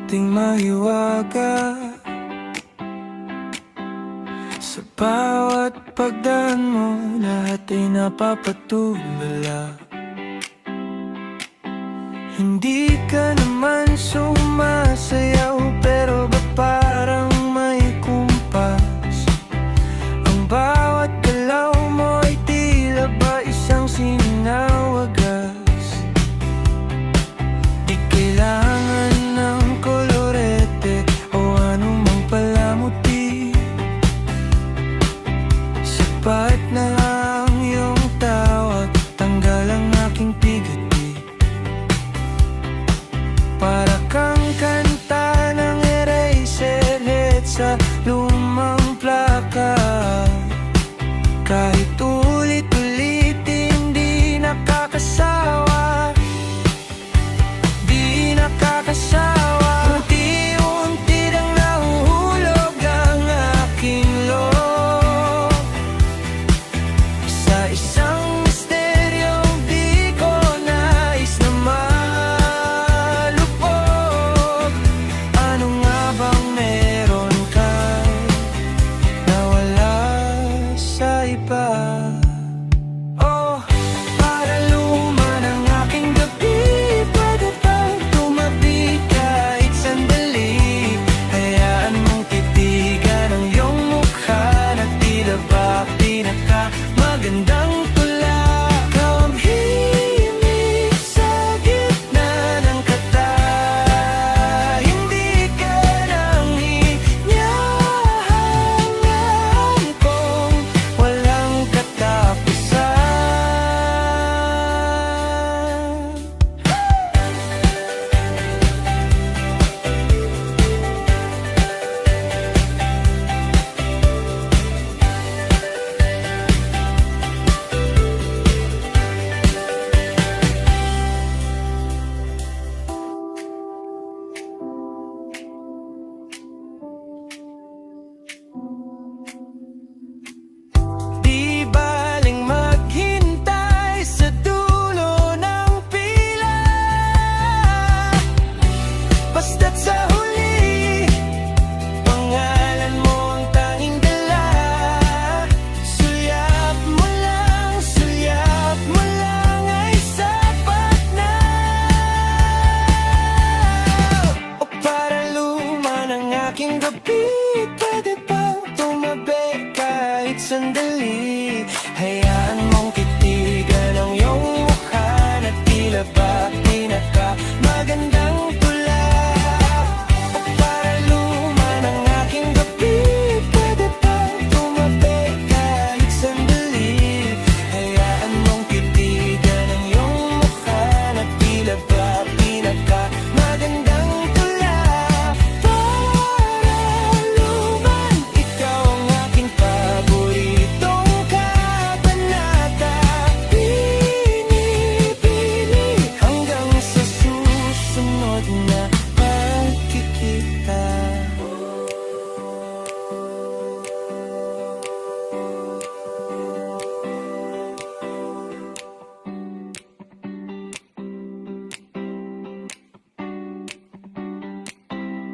ating mahiwaga. Sa bawat pagdaan mo, lahat ay napapatulala. Hindi ka naman sumasayaw, pero ba parang may kumpas? Ang bawat galaw mo ay tila ba isang sinawagas. Di kailangan ng kolorete o anumang palamuti. Sapat na ang iyong tawag, tanggal ang aking pigati. Para kang kanta ng eraserhead sa lumang plaka. Kahit ulit-ulitin, di nakakasawa. Di nakakasawa. Unti-unti nang nahuhulog ang aking loob sa isang misteryong di ko nais na malubog. Ano nga bang meron ka na wala sa iba? Oh, para luma ng aking gabi, pwede bang tumabi kahit sandali? Hayaan mong titigan ang iyong mukha na tila ba pinakamagandang tula. Kamhimik sa gitna ng kata, hindi ka nang hinyahangaan kong walang katapusan. Di baling maghintay sa dulo ng pila, basta't sa huli pangalan mo ang tanging dala. Sulyap mo lang ay sapat na. O para luma ng aking gabi, pwede bang tumabi kahit sandali? Hayaan